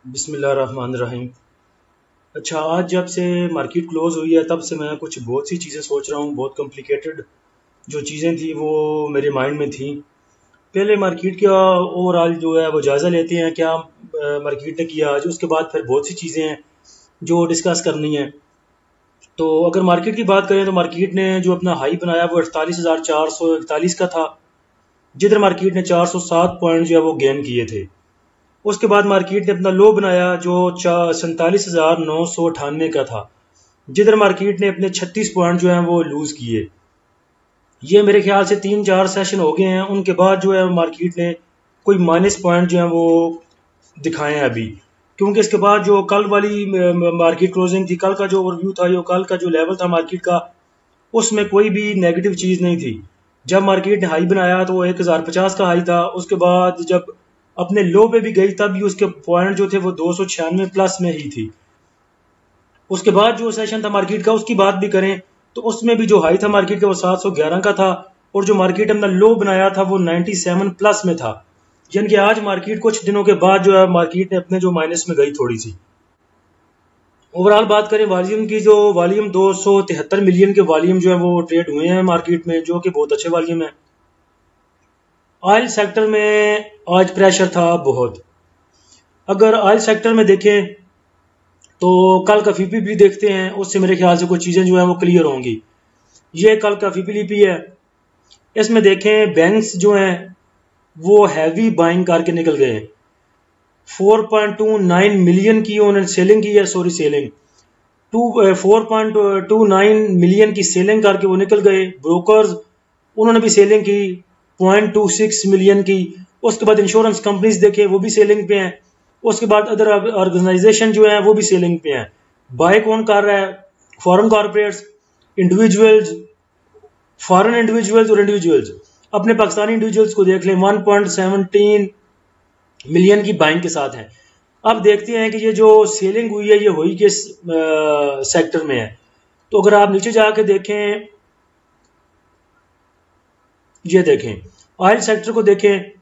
बिस्मिल्लाहिर्रहमानिर्रहीम। अच्छा, आज जब से मार्केट क्लोज़ हुई है तब से मैं कुछ बहुत सी चीज़ें सोच रहा हूँ। बहुत कॉम्प्लिकेटेड जो चीज़ें थी वो मेरे माइंड में थी। पहले मार्केट का ओवरऑल जो है वो जायज़ा लेते हैं क्या मार्केट ने किया आज, उसके बाद फिर बहुत सी चीज़ें हैं जो डिस्कस करनी है। तो अगर मार्केट की बात करें तो मार्केट ने जो अपना हाई बनाया वो 48,441 का था, जिधर मार्केट ने 407 पॉइंट जो है वो गेन किए थे। उसके बाद मार्केट ने अपना लो बनाया जो 47,998 का था, जिधर मार्केट ने अपने 36 पॉइंट जो हैं वो लूज किए। ये मेरे ख्याल से 3-4 सेशन हो गए हैं। उनके बाद जो है मार्केट ने कोई माइनस पॉइंट जो है वो दिखाए हैं अभी, क्योंकि इसके बाद जो कल वाली मार्केट क्लोजिंग थी, कल का जो ओवरव्यू था, जो कल का जो लेवल था मार्केट का, उसमें कोई भी नेगेटिव चीज़ नहीं थी। जब मार्केट ने हाई बनाया तो वो 1050 का हाई था। उसके बाद जब अपने लो पे भी गई तब भी उसके पॉइंट जो थे वो 296 प्लस में ही थी। उसके बाद जो सेशन था मार्केट का, उसकी बात भी करें तो उसमें भी जो हाई था मार्केट का वो 711 का था, और जो मार्केट अपना लो बनाया था वो 97 प्लस में था। यानी कि आज मार्केट कुछ दिनों के बाद जो है मार्केट ने अपने जो माइनस में गई थोड़ी सी। ओवरऑल बात करें वॉल्यूम की, जो वॉल्यूम 273 मिलियन के वॉल्यूम जो है वो ट्रेड हुए हैं मार्केट में, जो कि बहुत अच्छे वॉल्यूम है। ऑयल सेक्टर में आज प्रेशर था बहुत। अगर ऑयल सेक्टर में देखें तो कल का फीपीपी देखते हैं, उससे मेरे ख्याल से कुछ चीज़ें जो है वो क्लियर होंगी। ये कल का फीपीपी है। इसमें देखें बैंक्स जो हैं वो हैवी बाइंग करके निकल गए हैं। 4.29 मिलियन की उन्होंने सेलिंग की है, सॉरी सेलिंग 4.29 मिलियन की सेलिंग करके वो निकल गए। ब्रोकर्स उन्होंने भी सेलिंग की 0.26 मिलियन की। उसके बाद इंश्योरेंस कंपनीज देखे वो भी सेलिंग पे हैं। उसके बाद अदर ऑर्गेनाइजेशन जो है वो भी सेलिंग पे हैं। बाय कौन कर रहा है? Foreign corporates, individuals, foreign individuals और इंडिविजुअल्स। अपने पाकिस्तानी इंडिविजुअल्स को देख लें, 1.17 मिलियन की बाइंग के साथ हैं। अब देखते हैं कि ये जो सेलिंग हुई है ये हुई किस सेक्टर में है। तो अगर आप नीचे जाके देखें, ये देखें ऑयल सेक्टर को देखें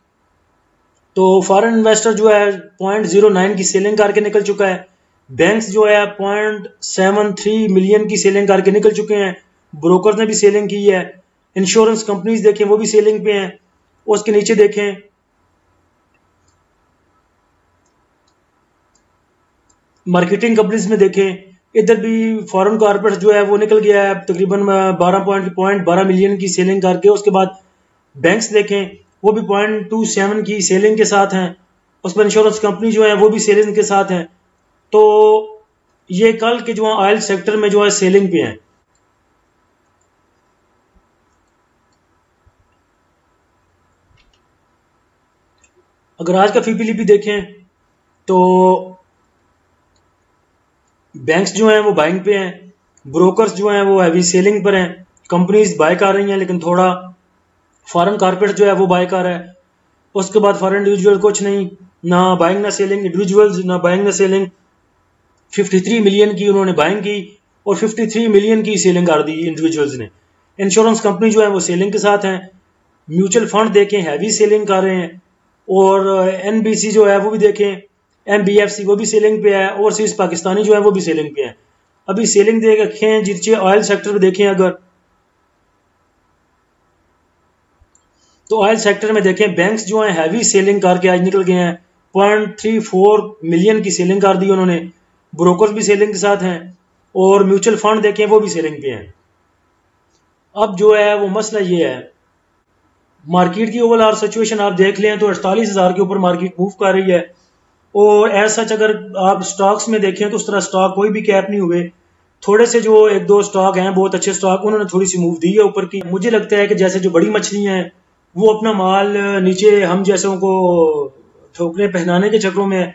तो फॉरेन इन्वेस्टर जो है 0.09 की सेलिंग करके निकल चुका है। बैंक्स जो है 0.73 मिलियन की सेलिंग करके निकल चुके हैं। ब्रोकर्स ने भी सेलिंग की है। इंश्योरेंस कंपनीज देखें वो भी सेलिंग पे हैं। उसके नीचे देखें मार्केटिंग कंपनीज में देखें, इधर भी फॉरेन कॉर्पोरेट जो है वो निकल गया है तकरीबन 12 मिलियन की सेलिंग करके। उसके बाद बैंक्स देखें वो भी 0.27 की सेलिंग के साथ हैं। उस पर इंश्योरेंस कंपनी जो है वो भी सेलिंग के साथ हैं। तो ये कल के जो ऑयल सेक्टर में जो है सेलिंग पे हैं। अगर आज का फीपीलीपी देखें तो बैंक्स जो हैं वो बाइंग पे हैं, ब्रोकर्स जो हैं वो हैवी सेलिंग पर हैं। कंपनीज बाय कर रही हैं लेकिन थोड़ा, फॉरेन कॉर्पोरेट जो है वो बाय कर रहा है। उसके बाद फॉरेन इंडिविजुअल कुछ नहीं, ना बाइंग ना सेलिंग, इंडिविजुअल्स ना बाइंग ना सेलिंग। 53 मिलियन की उन्होंने बाइंग की और 53 मिलियन की सेलिंग कर दी इंडिविजुअल्स ने। इंश्योरेंस कंपनी जो है वो सेलिंग के साथ हैं। म्यूचुअल फंड देखें हैवी सेलिंग कर रहे हैं। और एनबीसी जो है वो भी देखें, एमबीएफसी वो भी सेलिंग पे है। ओवरसीज पाकिस्तानी जो है वो भी सेलिंग पे है। अभी सेलिंग देख रखें जिससे ऑयल सेक्टर पे देखें अगर, तो ऑयल सेक्टर में देखें बैंक्स जो हैं हैवी सेलिंग करके आज निकल गए हैं। 0.34 मिलियन की सेलिंग कर दी उन्होंने। ब्रोकर्स भी सेलिंग के साथ हैं और म्यूचुअल फंड देखें वो भी सेलिंग पे हैं। अब जो है वो मसला ये है, मार्केट की ओवरऑल सिचुएशन आप देख लें तो 48,000 के ऊपर मार्केट मूव कर रही है। और एज सच अगर आप स्टॉक्स में देखें तो उस तरह स्टॉक कोई भी कैप नहीं हुए। थोड़े से जो एक दो स्टॉक हैं बहुत अच्छे स्टॉक, उन्होंने थोड़ी सी मूव दी है ऊपर की। मुझे लगता है कि जैसे जो बड़ी मछलियां हैं वो अपना माल नीचे हम जैसों को ठोकने पहनाने के चक्रों में,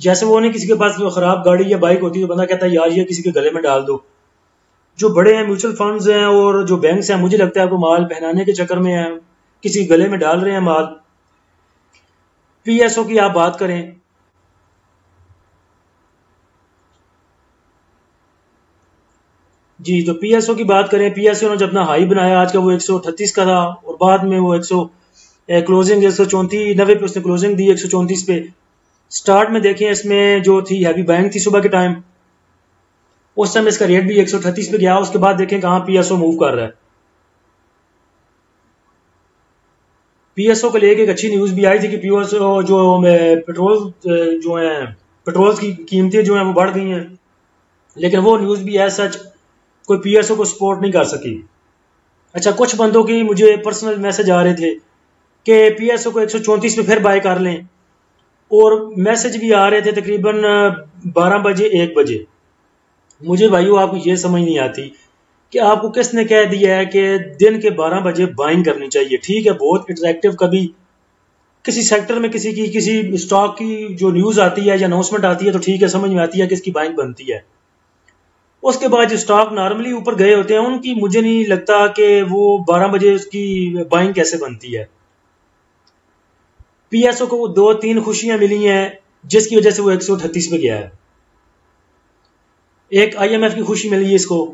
जैसे वो नहीं किसी के पास खराब गाड़ी या बाइक होती है तो बंदा कहता है यार ये किसी के गले में डाल दो। जो बड़े हैं म्यूचुअल फंड्स हैं और जो बैंक्स हैं, मुझे लगता है वो माल पहनाने के चक्कर में है, किसी गले में डाल रहे हैं माल। पीएसओ की आप बात करें जी, तो पीएसओ की बात करें, पीएसओ ने जब अपना हाई बनाया आज का वो 138 का था और बाद में वो 100 क्लोजिंग 134 90 पे उसने क्लोजिंग दी 134 पे। स्टार्ट में देखें इसमें जो थी हैवी बाइंग थी सुबह के टाइम, उस टाइम इसका रेट भी 138 पे गया। उसके बाद देखें कहाँ पीएसओ मूव कर रहा है। पीएसओ को लेके एक अच्छी न्यूज भी आई थी कि पीएसओ जो पेट्रोल जो है पेट्रोल की कीमतें जो हैं वो बढ़ गई हैं, लेकिन वो न्यूज भी एज सच कोई पीएसओ को सपोर्ट नहीं कर सकी। अच्छा, कुछ बंदों की मुझे पर्सनल मैसेज आ रहे थे कि पीएसओ को 134 पे फिर बाय कर लें, और मैसेज भी आ रहे थे तकरीबन 12 बजे 1 बजे। मुझे भाइयों आपको ये समझ नहीं आती कि आपको किसने कह दिया है कि दिन के 12 बजे बाइंग करनी चाहिए। ठीक है, बहुत अट्रैक्टिव कभी किसी सेक्टर में किसी स्टॉक की जो न्यूज आती है या अनाउंसमेंट आती है तो ठीक है, समझ में आती है कि इसकी बाइंग बनती है। उसके बाद जो स्टॉक नॉर्मली ऊपर गए होते हैं उनकी मुझे नहीं लगता कि वो 12 बजे उसकी बाइंग कैसे बनती है। पीएसओ को 2-3 खुशियां मिली हैं जिसकी वजह से वो 138 पे गया है। एक आईएमएफ की खुशी मिली है इसको,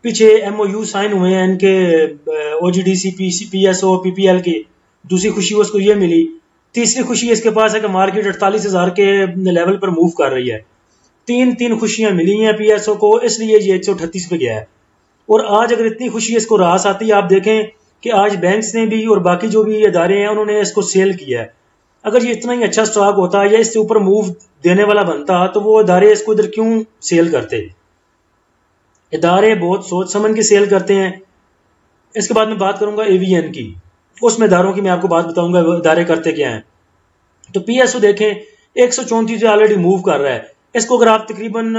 पीछे एमओयू साइन हुए हैं इनके ओजीडीसी पीएसओ पीपीएल के। दूसरी खुशी उसको ये मिली। तीसरी खुशी इसके पास है कि मार्केट 48,000 के लेवल पर मूव कर रही है। तीन खुशियां मिली हैं पीएसओ को, इसलिए ये 138 पे गया है। और आज अगर इतनी खुशी इसको रास आती है, आप देखें कि आज बैंक्स ने भी और बाकी जो भी इदारे हैं उन्होंने इसको सेल किया है। अगर ये इतना ही अच्छा स्टॉक होता या इससे ऊपर मूव देने वाला बनता तो वो इदारे इसको इधर क्यों सेल करते। इदारे बहुत सोच समझ के सेल करते हैं। इसके बाद मैं बात करूंगा एवीएन की, उसमें इदारों की मैं आपको बात बताऊंगा इदारे करते क्या हैं। तो पीएसओ देखें 134 ऑलरेडी मूव कर रहा है। इसको अगर आप तकरीबन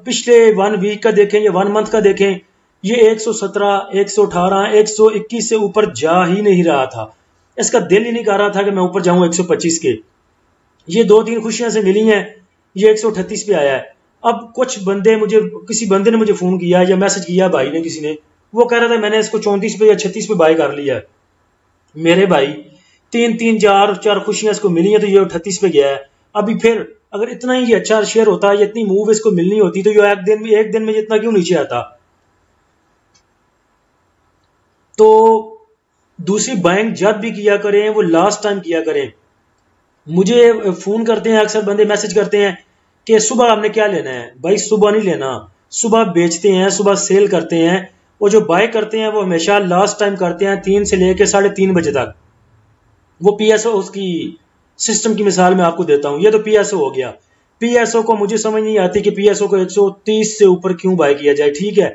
पिछले 1 वीक का देखें या 1 मंथ का देखें, ये 117, 118, 121 से ऊपर जा ही नहीं रहा था। इसका दिल ही नहीं कर रहा था कि मैं ऊपर जाऊं 125 के। ये 2-3 खुशियां से मिली हैं, ये 138 पे आया है। अब कुछ बंदे किसी बंदे ने मुझे फोन किया या मैसेज किया भाई ने, किसी ने, वो कह रहा था मैंने इसको 34 पे या 36 पे बाय कर लिया है। मेरे भाई 3-3, 4-4 खुशियां इसको मिली हैं तो ये 38 पे गया है। अभी फिर अगर इतना ही अच्छा शेयर होता, ये इतनी मूव इसको मिलनी होती तो ये एक दिन में इतना क्यों नीचे आता। तो दूसरी बाइंग जब भी किया करें वो लास्ट टाइम किया करें। मुझे फोन करते हैं अक्सर बंदे, मैसेज करते हैं कि सुबह हमने क्या लेना है। भाई सुबह नहीं लेना, सुबह बेचते हैं, सुबह सेल करते हैं। और जो बाय करते हैं वो हमेशा लास्ट टाइम करते हैं 3 से लेकर 3:30 बजे तक। वो पीएसओ उसकी सिस्टम की मिसाल मैं आपको देता हूं। ये तो पीएसओ हो गया। पीएसओ को मुझे समझ नहीं आती कि पीएसओ को 130 से ऊपर क्यों बाय किया जाए। ठीक है,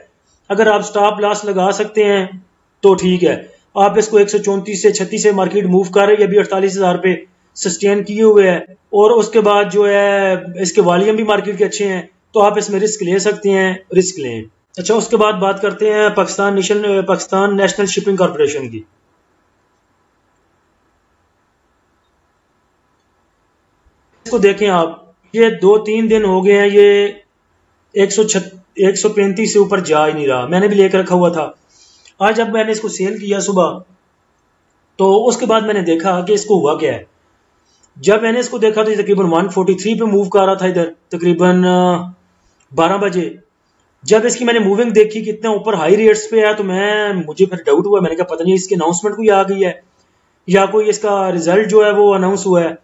अगर आप स्टॉप लॉस लगा सकते हैं तो ठीक है। आप इसको 134 से 36 से मार्केट मूव कर रही है, अभी 48,000 पे सस्टेन किए हुए है, और उसके बाद जो है इसके वॉल्यूम भी मार्केट के अच्छे हैं, तो आप इसमें रिस्क ले सकते हैं, रिस्क लें। अच्छा, उसके बाद बात करते हैं पाकिस्तान नेशनल शिपिंग कॉर्पोरेशन की। इसको देखें आप, ये 2-3 दिन हो गए हैं, ये 135 से ऊपर जा ही नहीं रहा। मैंने भी लेकर रखा हुआ था। आज जब मैंने इसको सेल किया सुबह, तो उसके बाद मैंने देखा कि इसको हुआ क्या है। जब मैंने इसको देखा तो तकरीबन 143 पे मूव कर रहा था इधर तकरीबन 12 बजे। जब इसकी मैंने मूविंग देखी कि इतना ऊपर हाई रेट्स पे है, तो मुझे फिर डाउट हुआ। मैंने कहा पता नहीं इसकी अनाउंसमेंट कोई आ गई है या कोई इसका रिजल्ट जो है वो अनाउंस हुआ है।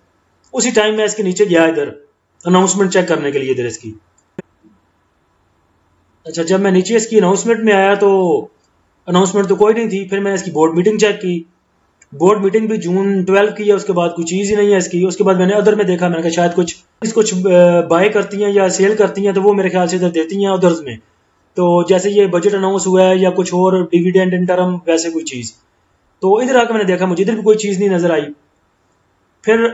उसी टाइम मैं इसके नीचे गया इधर अनाउंसमेंट चेक करने के लिए इधर इसकी। अच्छा, जब मैं नीचे इसकी अनाउंसमेंट में आया तो अनाउंसमेंट तो कोई नहीं थी। फिर मैंने इसकी बोर्ड मीटिंग चेक की। बोर्ड मीटिंग भी जून 12 की है, उसके बाद कोई चीज़ ही नहीं है इसकी। उसके बाद मैंने अदर में देखा, मैंने कहा शायद कुछ बाय करती हैं या सेल करती हैं, तो वो मेरे ख्याल से इधर देती हैं अदर्स में। तो जैसे ये बजट अनाउंस हुआ है या कुछ और डिविडेंड इंटरम वैसे कोई चीज़, तो इधर आकर मैंने देखा, मुझे इधर भी कोई चीज़ नहीं नजर आई। फिर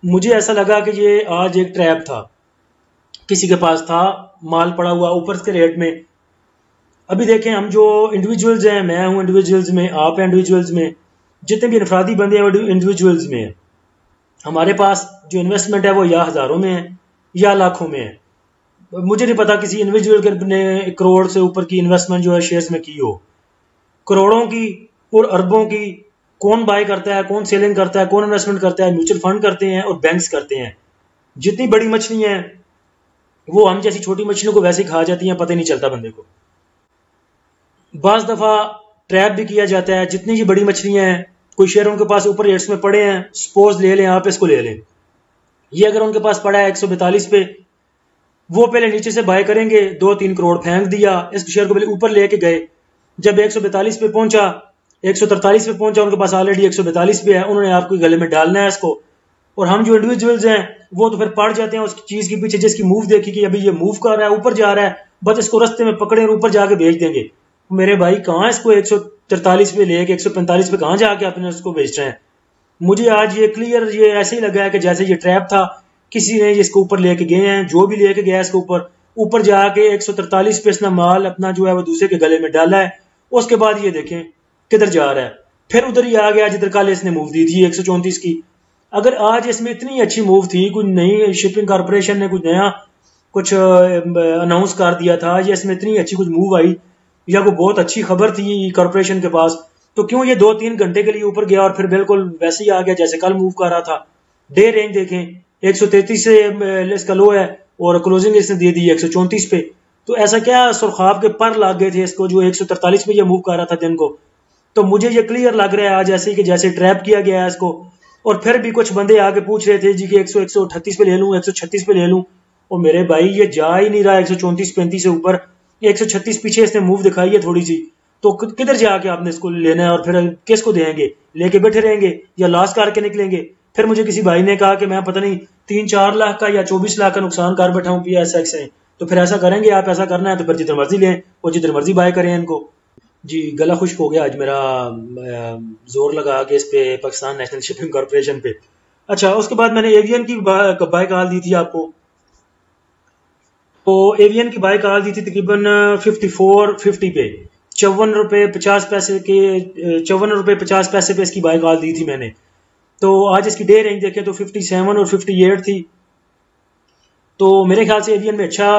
मुझे ऐसा लगा कि ये आज एक ट्रैप था, किसी के पास था माल पड़ा हुआ ऊपर के रेट में। अभी देखें, हम जो इंडिविजुअल्स हैं, मैं हूं इंडिविजुअल्स में, आप हैं इंडिविजुअल्स में, जितने भी इनफरादी बंदे हैं इंडिविजुअल्स में है। हमारे पास जो इन्वेस्टमेंट है वो या हजारों में है या लाखों में है। मुझे नहीं पता किसी इंडिविजुअल ने करोड़ से ऊपर की इन्वेस्टमेंट जो है शेयर्स में की हो। करोड़ों की और अरबों की कौन बाय करता है, कौन सेलिंग करता है, कौन इन्वेस्टमेंट करता है? म्यूचुअल फंड करते हैं और बैंक्स करते हैं। जितनी बड़ी मछली हैं वो हम जैसी छोटी मछलियों को वैसे ही खा जाती हैं, पता ही नहीं चलता बंदे को। बाज दफा ट्रैप भी किया जाता है। जितनी भी बड़ी मछलियां हैं, कोई शेयर उनके पास ऊपर रेट्स में पड़े हैं, सपोज ले लें आप इसको ले लें, ये अगर उनके पास पड़ा है 142 पे, वो पहले नीचे से बाय करेंगे, 2-3 करोड़ फेंक दिया, इस शेयर को पहले ऊपर लेके गए, जब 142 पे पहुंचा, 143 पे पहुंचा, उनके पास ऑलरेडी 142 पे है, उन्होंने आपको गले में डालना है इसको। और हम जो इंडिविजुअल्स हैं वो तो फिर पड़ जाते हैं उस चीज के पीछे जिसकी मूव देखी कि अभी ये मूव कर रहा है, ऊपर जा रहा है, बस इसको रस्ते में पकड़े और ऊपर जाके भेज देंगे। मेरे भाई कहाँ इसको 143 पे लेके 145 पे कहाँ जाके आपने उसको बेच रहे हैं। मुझे आज ये क्लियर ये ऐसे ही लगा है कि जैसे ये ट्रैप था, किसी ने इसको ऊपर लेके गए हैं, जो भी लेके गया इसके ऊपर जाके 143 पे इसने माल अपना जो है वो दूसरे के गले में डाला है। उसके बाद ये देखें किधर जा रहा है, फिर उधर ही आ गया जिधर कल इसने मूव दी थी 134 की। अगर आज इसमें इतनी अच्छी मूव थी, कुछ नई शिपिंग कॉर्पोरेशन ने कुछ नया कुछ अनाउंस कर दिया था, या इसमें इतनी अच्छी कुछ मूव आई या कोई बहुत अच्छी खबर थी कॉर्पोरेशन के पास, तो क्यों ये 2-3 घंटे के लिए ऊपर गया और फिर बिल्कुल वैसे ही आ गया जैसे कल मूव कर रहा था। डे रेंज देखें 133 से इसका लो है और क्लोजिंग इसने दे दी 134 पे। तो ऐसा क्या सुरखाब के पर लग गए थे इसको जो 143 पे ये मूव कर रहा था दिन को। तो मुझे ये क्लियर लग रहा है आज ऐसे कि जैसे ट्रैप किया गया है इसको। और फिर भी कुछ बंदे आके पूछ रहे थे जी कि 138 पे ले लूं, 136 पे ले लूं, और मेरे भाई ये जा ही नहीं रहा 134-35 से ऊपर। 136 पीछे इसने मूव दिखाई है थोड़ी सी, तो किधर जाके आपने इसको लेना है और फिर किसको देंगे, लेके बैठे रहेंगे या लॉस करके निकलेंगे। फिर मुझे किसी भाई ने कहा कि मैं पता नहीं 3-4 लाख का या 24 लाख का नुकसान कर बैठा हूँ PSX से। तो फिर ऐसा करेंगे, आप ऐसा करना है तो फिर जिधर मर्जी लें और जिधर मर्जी बाय करें इनको। जी गला खुश्क हो गया आज मेरा, जोर लगा के इस पे पाकिस्तान नेशनल शिपिंग कॉर्पोरेशन पे। अच्छा, उसके बाद मैंने एवियन की बाय कॉल दी थी आपको। तो एवियन की बाय कॉल दी थी तकरीबन 54.50 पे, 54 रुपये 50 पैसे के, 54 रुपये 50 पैसे पे इसकी बाय कॉल दी थी मैंने। तो आज इसकी डे रेंज देखें तो 57 और 58 थी। तो मेरे ख्याल से एवियन में अच्छा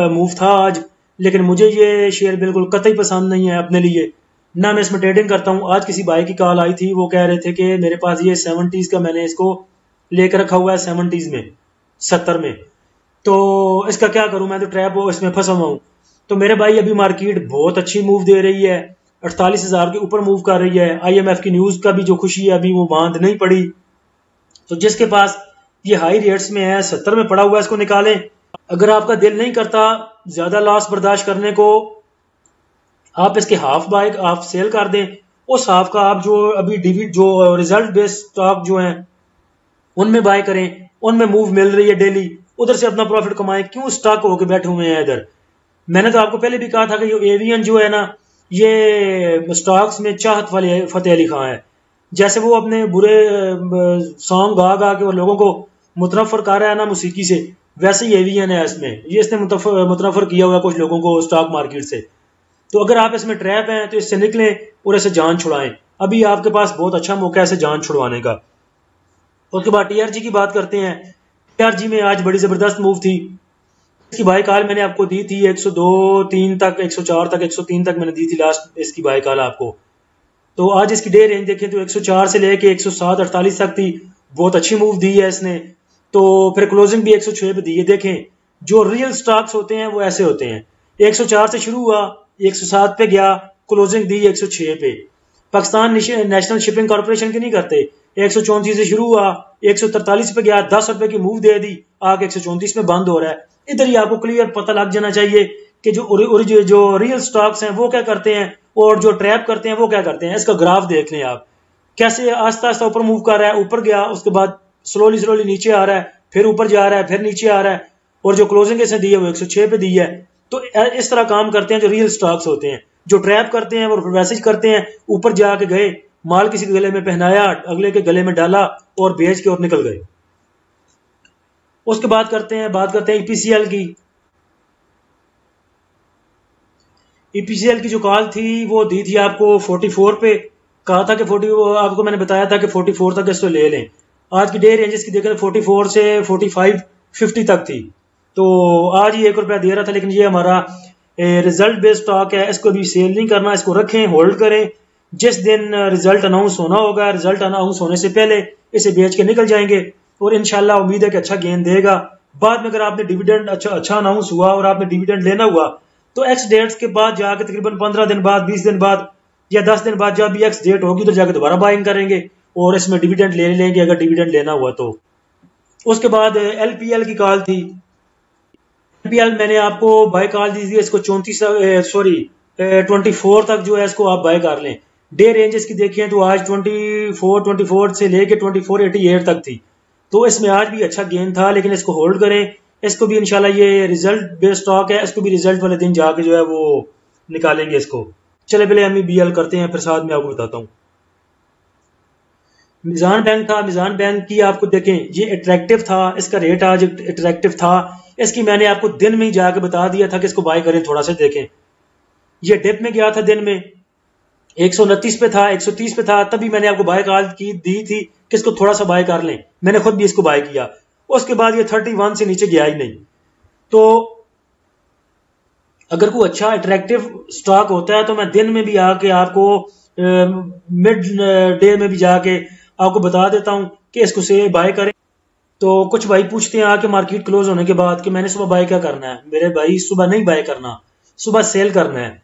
मूव था आज, लेकिन मुझे ये शेयर बिल्कुल कतई पसंद नहीं है अपने लिए, ना मैं इसमें ट्रेडिंग करता हूँ। आज किसी भाई की कॉल आई थी, वो कह रहे थे कि मेरे पास ये 70s का मैंने इसको लेकर रखा हुआ है, 70s में 70 में, तो इसका क्या करूं, मैं तो ट्रैप इसमें फंसा हुआ हूं। तो मेरे भाई अभी मार्केट बहुत अच्छी मूव दे रही है, 48,000 के ऊपर मूव कर रही है। IMF की न्यूज का भी जो खुशी है अभी वो बांध नहीं पड़ी। तो जिसके पास ये हाई रेट्स में है, 70 में पड़ा हुआ है, इसको निकालें। अगर आपका दिल नहीं करता ज्यादा लॉस बर्दाश्त करने को, आप इसके हाफ बाय आप सेल कर दें, उस हाफ का आप जो अभी जो रिजल्ट बेस्ड स्टॉक जो हैं उनमें बाय करें, उनमें मूव मिल रही है डेली, उधर से अपना प्रॉफिट कमाएं। क्यों स्टॉक होके बैठे हुए हैं इधर। मैंने तो आपको पहले भी कहा था कि ये एवियन जो है ना, ये स्टॉक्स में चाहत वाले फतेह अली खां है। जैसे वो अपने बुरे सॉन्ग गा गा के और लोगों को मुतनफर कर रहा है ना मौसीकी से, वैसे ही एवियन है इसमें, ये इसने मुतनफर किया हुआ कुछ लोगों को स्टॉक मार्केट से। तो अगर आप इसमें ट्रैप हैं तो इससे निकलें और इससे जान छुड़ाएं। अभी आपके पास बहुत अच्छा मौका है इसे जान छुड़वाने का। उसके बाद TRG की बात करते हैं। TRG में आज बड़ी जबरदस्त मूव थी। इसकी बाय कॉल मैंने आपको दी थी 102-3 तक, 104 तक, 103 तक मैंने दी थी लास्ट इसकी बाय कॉल आपको। तो आज इसकी डे रेंज देखें तो 104 से लेके 107-48 तक थी, बहुत अच्छी मूव दी है इसने। तो फिर क्लोजिंग भी 106 पे दी है। देखें जो रियल स्टॉक्स होते हैं वो ऐसे होते हैं, 104 से शुरू हुआ, 107 पे गया, क्लोजिंग दी 106 पे। पाकिस्तान नेशनल शिपिंग कॉर्पोरेशन की नहीं करते, 134 से शुरू हुआ, 143 पे गया, 10 रुपए की मूव दे दी, आगे 134 में बंद हो रहा है। इधर ही आपको क्लियर पता लग जाना चाहिए कि जो रियल स्टॉक्स हैं वो क्या करते हैं और जो ट्रैप करते हैं वो क्या करते हैं। इसका ग्राफ देख लें आप, कैसे आस्ता आस्ता ऊपर मूव कर रहा है, ऊपर गया, उसके बाद स्लोली नीचे आ रहा है, फिर ऊपर जा रहा है, फिर नीचे आ रहा है, और जो क्लोजिंग इसने दी है वो 106 पे दी है। तो इस तरह काम करते हैं जो रियल स्टॉक्स होते हैं। जो ट्रैप करते हैं वो वैसे ही करते हैं, ऊपर जाके गए, माल किसी के गले में पहनाया, अगले के गले में डाला और बेच के और निकल गए। उसके बाद बात करते हैं EPCL की। EPCL की जो कॉल थी वो दी थी आपको 44 पे, कहा था कि 40, आपको मैंने बताया था कि 44 तक इसको ले लें। आज की डे रेंजेस की देखें 44 से 45-50 तक थी। तो आज ही 1 रुपया दे रहा था, लेकिन ये हमारा रिजल्ट बेस्ड स्टॉक है, इसको भी सेल नहीं करना, इसको रखें, होल्ड करें। जिस दिन रिजल्ट अनाउंस होना होगा, रिजल्ट अनाउंस होने से पहले इसे बेच के निकल जाएंगे और इंशाल्लाह उम्मीद है कि अच्छा गेन देगा। बाद में अगर आपने डिविडेंड अच्छा अनाउंस हुआ और आपने डिविडेंड लेना हुआ तो एक्स डेट्स के बाद जाकर तकरीबन 15 दिन बाद, 20 दिन बाद या 10 दिन बाद जब भी एक्स डेट होगी तो जाकर दोबारा बाइंग करेंगे और इसमें डिविडेंड ले लेंगे अगर डिविडेंड लेना हुआ तो। उसके बाद LPL की कॉल थी। LPL मैंने आपको बाय कॉल दी थी, इसको 24 तक जो है इसको आप बाय कर लें। डे रेंजेस की देखें तो आज 24 से लेके 2488 तक थी, तो इसमें आज भी अच्छा गेन था, लेकिन इसको होल्ड करें। इसको भी इंशाल्लाह, ये रिजल्ट बेस्ड स्टॉक है, इसको भी रिजल्ट वाले दिन जाके जो है वो निकालेंगे इसको। चले पहले हम BL करते हैं, फिर साथ में आपको बताता हूँ। मिजान बैंक था, मिजान बैंक की आपको देखें ये अट्रैक्टिव था, इसका रेट आज अट्रैक्टिव था। इसकी मैंने आपको दिन में ही जाके बता दिया था कि इसको बाय करें। थोड़ा सा देखें, ये डिप में गया था दिन में 129 पे था, 130 पे था, तभी मैंने आपको बाय कॉल की दी थी कि इसको थोड़ा सा बाय कर लें। मैंने खुद भी इसको बाय किया। उसके बाद ये 31 से नीचे गया ही नहीं। तो अगर कोई अच्छा अट्रैक्टिव स्टॉक होता है तो मैं दिन में भी आके आपको मिड डे में भी जाके आपको बता देता हूं कि इसको से बाय करें। तो कुछ भाई पूछते हैं आके मार्केट क्लोज होने के बाद कि मैंने सुबह बाय क्या करना है। मेरे भाई सुबह नहीं बाय करना, सुबह सेल करना है।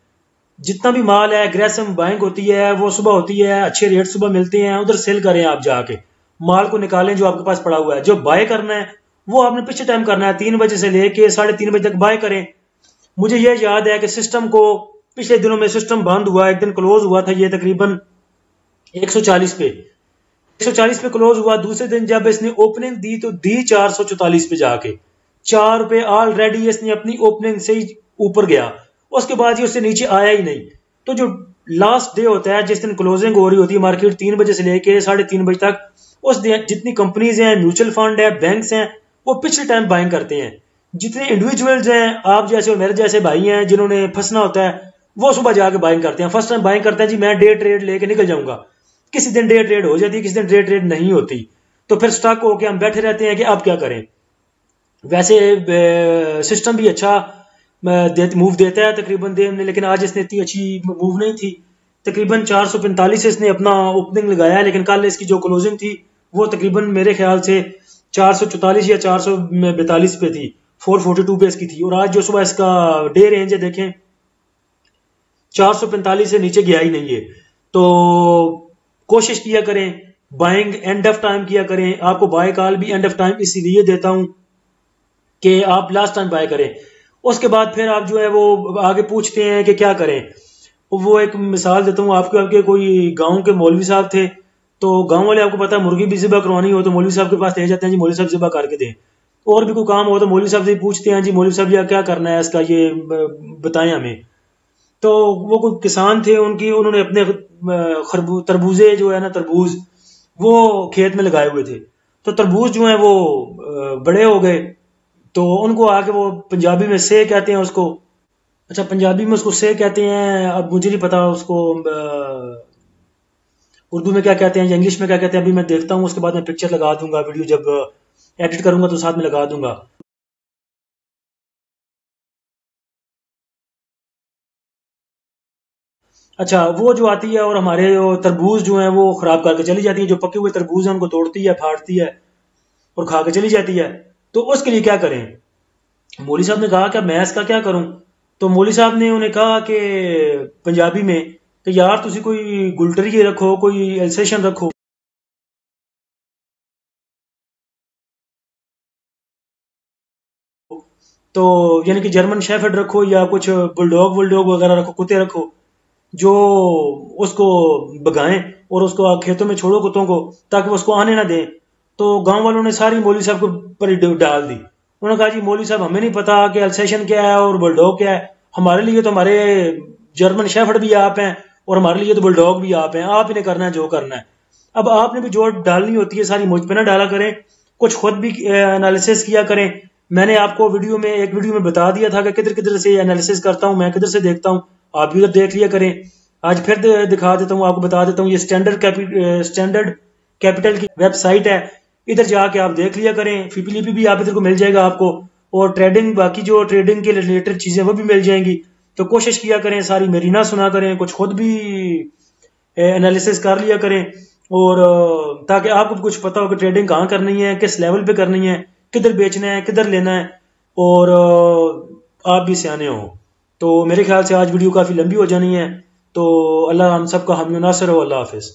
जितना भी माल है एग्रेसिव बाइंग होती है, वो सुबह होती है, अच्छे रेट सुबह मिलते हैं, उधर सेल करें। आप जाके माल को निकालें जो आपके पास पड़ा हुआ है। जो बाय करना है वो आपने पिछले टाइम करना है, 3 बजे से लेके 3:30 बजे तक बाय करें। मुझे ये याद है कि सिस्टम को पिछले दिनों में सिस्टम बंद हुआ, एक दिन क्लोज हुआ था ये तकरीबन 140 पे, 140 पे क्लोज हुआ। दूसरे दिन जब इसने ओपनिंग दी तो दी 444 पे जाके, 4 रुपए ऑलरेडी इसने अपनी ओपनिंग से ही ऊपर गया। उसके बाद ये उससे नीचे आया ही नहीं। तो जो लास्ट डे होता है जिस दिन क्लोजिंग हो रही होती है मार्केट 3 बजे से लेके 3:30 बजे तक, उस दिन जितनी कंपनीज हैं, म्यूचुअल फंड है, बैंक्स हैं, वो पिछले टाइम बाइंग करते हैं। जितने इंडिविजुअल्स हैं, आप जैसे और मेरे जैसे भाई हैं जिन्होंने फंसना होता है, वो सुबह जाके बाइंग करते हैं। फर्स्ट टाइम बाइंग करते हैं जी मैं डे ट्रेड लेके निकल जाऊंगा। किसी दिन डे ट्रेड हो जाती है, किसी दिन डे ट्रेड नहीं होती, तो फिर स्टॉक होके हम बैठे रहते हैं कि अब क्या करें। वैसे सिस्टम भी अच्छा मूव देता है तकरीबन दिन में, लेकिन आज इसने इतनी अच्छी मूव नहीं थी। तकरीबन 445 इसने अपना ओपनिंग लगाया, लेकिन कल इसकी जो क्लोजिंग थी वो तकरीबन मेरे ख्याल से 444 या 442 पे थी, 442 पे इसकी थी। और आज जो सुबह इसका डे रेंज है देखें 445 से नीचे गया ही नहीं है। तो कोशिश किया करें, बाइंग एंड ऑफ टाइम किया करें। आपको बाय कॉल भी एंड ऑफ टाइम इसीलिए देता हूं कि आप लास्ट टाइम बाय करें। उसके बाद फिर आप जो है वो आगे पूछते हैं कि क्या करें। वो एक मिसाल देता हूँ आपको। आपके कोई गांव के मौलवी साहब थे, तो गांव वाले आपको पता है मुर्गी भी ज़िबा करवानी हो तो मौलवी साहब के पास ले जाते हैं, जी मौलवी साहब ज़िबा करके दें। और भी कोई काम हो तो मौलवी साहब से पूछते हैं, जी मौलवी साहब या क्या करना है इसका, ये बताएं हमें। तो वो कोई किसान थे, उन्होंने अपने तरबूजे जो है ना, तरबूज वो खेत में लगाए हुए थे। तो तरबूज जो है वो बड़े हो गए, तो उनको आके वो पंजाबी में से कहते हैं उसको। अच्छा, पंजाबी में उसको से कहते हैं, अब मुझे नहीं पता उसको उर्दू में क्या कहते हैं या इंग्लिश में क्या कहते हैं, अभी मैं देखता हूँ। उसके बाद मैं पिक्चर लगा दूंगा, वीडियो जब एडिट करूंगा तो साथ में लगा दूंगा। अच्छा, वो जो आती है और हमारे तरबूज जो हैं वो खराब करके चली जाती है। जो पके हुए तरबूज हैं उनको तोड़ती है, फाड़ती है और खा के चली जाती है। तो उसके लिए क्या करें। मौली साहब ने कहा कि मैं इसका क्या करूं। तो मौली साहब ने उन्हें कहा कि पंजाबी में कि यार तुसी कोई गुलटरी रखो, कोई एल्सेशन रखो। तो यानी कि जर्मन शेफर्ड रखो या कुछ बुलडॉग वुलडॉग वगैरह रखो, कुत्ते रखो जो उसको भगाएं और उसको खेतों में छोड़ो कुत्तों को, ताकि वो उसको आने ना दें। तो गांव वालों ने सारी मौलवी साहब को पर ही डाल दी। उन्होंने कहा जी मौलवी साहब हमें नहीं पता कि अल्सेशन क्या है और बुलडॉग क्या है। हमारे लिए तो हमारे जर्मन शेफर्ड भी आप हैं और हमारे लिए तो बुलडॉग भी आप हैं। आप इन्हें करना है जो करना है। अब आपने भी जो डालनी होती है सारी मुझ पे ना डाला करें, कुछ खुद भी एनालिसिस किया करें। मैंने आपको एक वीडियो में बता दिया था कि किधर किधर से एनालिसिस करता हूं, मैं किधर से देखता हूं। आप भी उधर देख लिया करें। आज फिर दिखा देता हूं, आपको बता देता हूं। ये स्टैंडर्ड कैपिटल की वेबसाइट है, इधर जाके आप देख लिया करें। फिपलीपी भी आप इधर को मिल जाएगा आपको, और ट्रेडिंग बाकी जो ट्रेडिंग के रिलेटेड चीजें वो भी मिल जाएंगी। तो कोशिश किया करें, सारी मेरी ना सुना करें, कुछ खुद भी एनालिसिस कर लिया करें। और ताकि आपको कुछ पता हो कि ट्रेडिंग कहाँ करनी है, किस लेवल पे करनी है, किधर बेचना है, किधर लेना है, और आप भी सियाने हो। तो मेरे ख्याल से आज वीडियो काफ़ी लंबी हो जानी है। तो अल्लाह हम सबका हामी नासिर हो। अल्लाह हाफिज़।